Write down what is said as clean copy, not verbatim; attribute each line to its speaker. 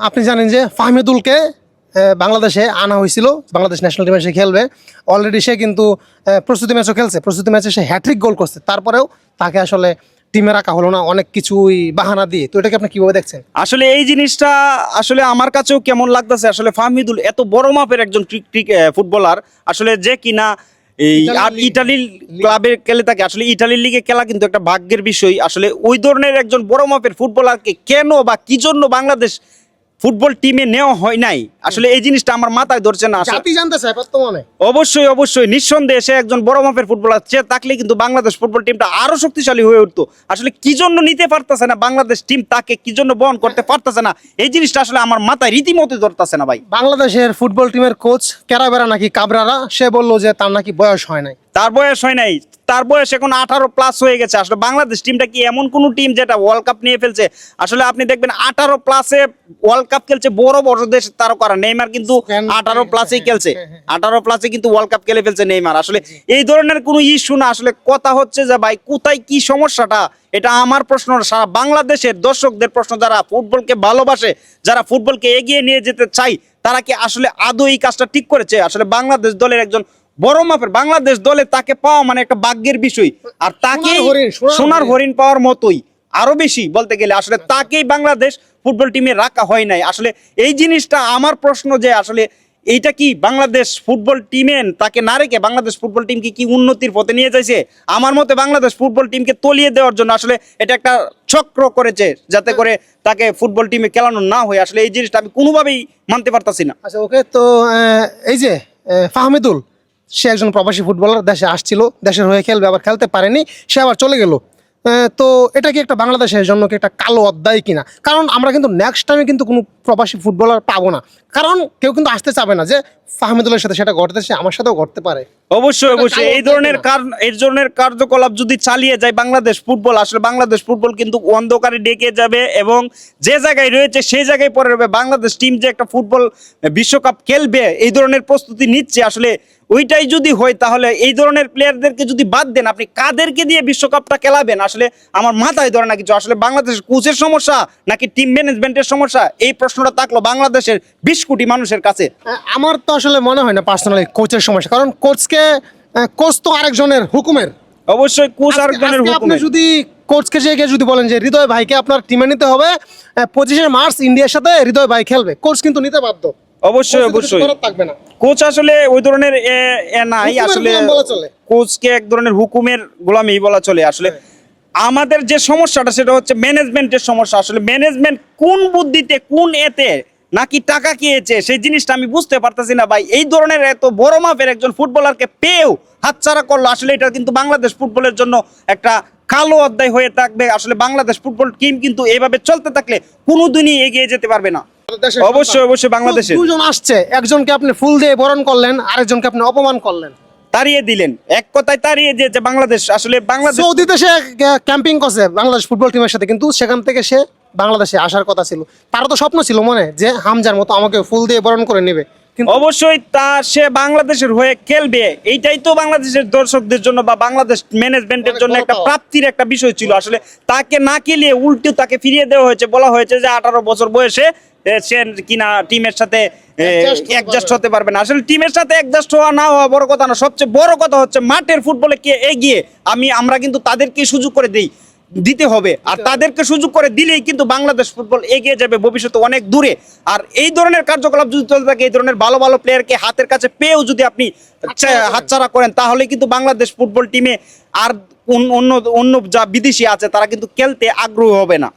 Speaker 1: আপনি জানেন যে ফাহমিদুলকে বাংলাদেশে আনা হয়েছিল, বাংলাদেশ ন্যাশনাল টিমে সে খেলবে। অলরেডি সে কিন্তু প্রস্তুতি ম্যাচও খেলছে, প্রস্তুতি ম্যাচে সে হ্যাট্রিক গোল করছে, তারপরেও তাকে আসলে টিমে রাখা হলো না অনেক কিছুই বাহানা দিয়ে। তো এটাকে আপনি কিভাবে দেখছেন?
Speaker 2: আসলে এই জিনিসটা আসলে আমার কাছেও কেমন লাগতেছে। আসলে ফাহমিদুল এত বড় মাপের একজন ফুটবলার, আসলে যে কিনা এই ইটালির ক্লাবে খেলে থাকে। আসলে ইটালির লিগে খেলা কিন্তু একটা ভাগ্যের বিষয়। আসলে ওই ধরনের একজন বড় মাপের ফুটবলারকে কেন বা কি জন্য বাংলাদেশ ফুটবল টিমে নেওয়া হয় নাই, আসলে এই জিনিসটা আমার মাথায় ধরছে না।
Speaker 1: জাতি জানতে চায় বর্তমানে।
Speaker 2: অবশ্যই অবশ্যই নিঃসন্দেহে সে একজন বড় মাপের ফুটবলার, সে থাকলে কিন্তু বাংলাদেশ ফুটবল টিমটা আরো শক্তিশালী হয়ে উঠতো। আসলে কি জন্য নিতে পারতেছে না বাংলাদেশ টিম, তাকে কি জন্য বহন করতে পারতেছে না, এই জিনিসটা আসলে আমার মাথায় রীতিমতো ধরতেছে না ভাই।
Speaker 1: বাংলাদেশের ফুটবল টিমের কোচ ক্যারাবেরা নাকি কাবরারা, সে বললো যে তার নাকি বয়স হয় নাই।
Speaker 2: তার বয়স হয় নাই, তার বয়স এখন 18+ হয়ে গেছে। আসলে বাংলাদেশ টিমটা কি এমন কোন টিম যেটা ওয়ার্ল্ড কাপ নিয়ে ফেলছে? আসলে আপনি দেখবেন 18+-এ ওয়ার্ল্ড কাপ খেলছে বড় বড় দেশ তারকারা। নেইমার কিন্তু 18+-এই খেলছে, 18+-এ কিন্তু ওয়ার্ল্ড কাপ খেলে ফেলছে নেইমার। আসলে এই ধরনের কোনো ইস্যু না। আসলে কথা হচ্ছে যে ভাই কোথায় কি সমস্যাটা, এটা আমার প্রশ্ন, সারা বাংলাদেশের দর্শকদের প্রশ্ন, যারা ফুটবলকে ভালোবাসে, যারা ফুটবলকে এগিয়ে নিয়ে যেতে চাই, তারা কি আসলে আদৌ এই কাজটা ঠিক করেছে? আসলে বাংলাদেশ দলের একজন বড় মাপের বাংলাদেশ দলে তাকে পাওয়া মানে একটা ভাগ্যের বিষয়। আর তাকে সোনার হরিণ পাওয়ার মতোই, আরো বেশি বলতে গেলে আসলে তাকেই বাংলাদেশ ফুটবল টিমে রাখা হয় নাই। আসলে এই জিনিসটা আমার প্রশ্ন যে আসলে এইটা কি বাংলাদেশ ফুটবল টিমে তাকে না রেখে বাংলাদেশ ফুটবল টিমকে কি উন্নতির পথে নিয়ে যাইছে? আমার মতে বাংলাদেশ ফুটবল টিমকে তলিয়ে দেওয়ার জন্য আসলে এটা একটা চক্র করেছে, যাতে করে তাকে ফুটবল টিমে খেলানো না হয়। আসলে এই জিনিসটা আমি কোনোভাবেই মানতে পারতাছি না।
Speaker 1: আচ্ছা ওকে, তো এই যে ফাহমিদুল, সে একজন প্রবাসী ফুটবলার, দেশে আসছিল, দেশের হয়ে খেলবে, আবার খেলতে পারেনি, সে আবার চলে গেল। তো এটা কি একটা বাংলাদেশের জন্য কি একটা কালো অধ্যায় কিনা? কারণ আমরা কিন্তু নেক্সট টাইমে কিন্তু কোনো প্রবাসী ফুটবলার পাবো না, কারণ কেউ কিন্তু আসতে চাবে না যে ফাহমিদুলের সাথে সেটা ঘটতেছে, আমার সাথেও ঘটতে পারে।
Speaker 2: অবশ্যই অবশ্যই এই ধরনের কার্যকলাপ যদি চালিয়ে যায় বাংলাদেশ ফুটবল, আসলে বাংলাদেশ ফুটবল কিন্তু অন্ধকারে ডেকে যাবে এবং যে জায়গায় রয়েছে সেই জায়গায় পড়ে রবে। বাংলাদেশ টিম যে একটা ফুটবল বিশ্বকাপ খেলবে এই ধরনের প্রস্তুতি নিচ্ছে, আসলে ওইটাই যদি হয় তাহলে এই ধরনের প্লেয়ারদেরকে যদি বাদ দেন, আপনি কাদেরকে দিয়ে বিশ্বকাপটা খেলাবেন? আসলে আমার মাথায় ধরে না কিছু। আসলে বাংলাদেশের কোচের সমস্যা নাকি টিম ম্যানেজমেন্টের সমস্যা, এই প্রশ্নটা থাকলো বাংলাদেশের 20 কোটি মানুষের কাছে।
Speaker 1: আমার তো আসলে মনে হয় না পার্সোনালি কোচের সমস্যা, কারণ কোচ তো আরেকজনের হুকুমের।
Speaker 2: অবশ্যই কোচ আরেকজনের
Speaker 1: আপনি
Speaker 2: হুকুমে।
Speaker 1: যদি কোচকে যদি বলেন যে হৃদয় ভাইকে আপনার টিমে নিতে হবে, 25শে মার্চ ইন্ডিয়ার সাথে হৃদয় ভাই খেলবে, কোচ কিন্তু নিতে বাধ্য।
Speaker 2: অবশ্যই অবশ্যই
Speaker 1: থাকবে না।
Speaker 2: কোচ আসলে ওই ধরনের নাই, আসলে
Speaker 1: চলে
Speaker 2: কোচকে এক ধরনের হুকুমের গোলামি বলা চলে। আসলে আমাদের যে সমস্যাটা সেটা হচ্ছে ম্যানেজমেন্টের সমস্যা। আসলে ম্যানেজমেন্ট কোন বুদ্ধিতে, কোন এতে নাকি টাকা খেয়েছে, সেই জিনিসটা আমি বুঝতে পারতেছি না ভাই। এই ধরনের এত বড় মাপের একজন ফুটবলারকে পেয়েও হাতছাড়া করলো, আসলে এটা কিন্তু বাংলাদেশ ফুটবলের জন্য একটা কালো অধ্যায় হয়ে থাকবে। আসলে বাংলাদেশ ফুটবল টিম কিন্তু এইভাবে চলতে থাকলে কোনোদিনই এগিয়ে যেতে পারবে না। অবশ্যই অবশ্যই বাংলাদেশে
Speaker 1: দুজন আসছে, একজনকে আপনি ফুল দিয়ে বরণ করলেন, আরেকজনকে আপনি অপমান করলেন,
Speaker 2: তাড়িয়ে দিলেন, এক কথায় তাড়িয়ে দিয়েছে বাংলাদেশ। আসলে বাংলাদেশ
Speaker 1: সৌদিতে সে ক্যাম্পিং করছে বাংলাদেশ ফুটবল টিমের সাথে, কিন্তু সেখান থেকে সে বাংলাদেশে আসার কথা ছিল। তারও তো স্বপ্ন ছিল মনে, যে হামজার মতো আমাকে ফুল দিয়ে বরণ করে নেবে।
Speaker 2: অবশ্যই তা সে বাংলাদেশের হয়ে খেলবে, এইটাই তো বাংলাদেশের দর্শকদের জন্য বা বাংলাদেশ ম্যানেজমেন্টের জন্য একটা প্রাপ্তির একটা বিষয় ছিল। আসলে তাকে না খেলিয়ে উল্টো তাকে ফিরিয়ে দেওয়া হয়েছে, বলা হয়েছে যে 18 বছর বয়সে সে কিনা টিমের সাথে অ্যাডজাস্ট হতে পারবে না। আসলে টিমের সাথে অ্যাডজাস্ট হওয়া না হওয়া বড় কথা না, সবচেয়ে বড় কথা হচ্ছে মাঠের ফুটবলে কে এগিয়ে আমরা কিন্তু তাদেরকে সুযোগ করে দিতে হবে। আর তাদেরকে সুযোগ করে দিলেই কিন্তু বাংলাদেশ ফুটবল এগিয়ে যাবে ভবিষ্যতে অনেক দূরে। আর এই ধরনের কার্যকলাপ যদি চলতে থাকে, এই ধরনের ভালো ভালো প্লেয়ারকে হাতের কাছে পেয়েও যদি আপনি হাতছাড়া করেন, তাহলে কিন্তু বাংলাদেশ ফুটবল টিমে আর অন্য যা বিদেশি আছে তারা কিন্তু খেলতে আগ্রহী হবে না।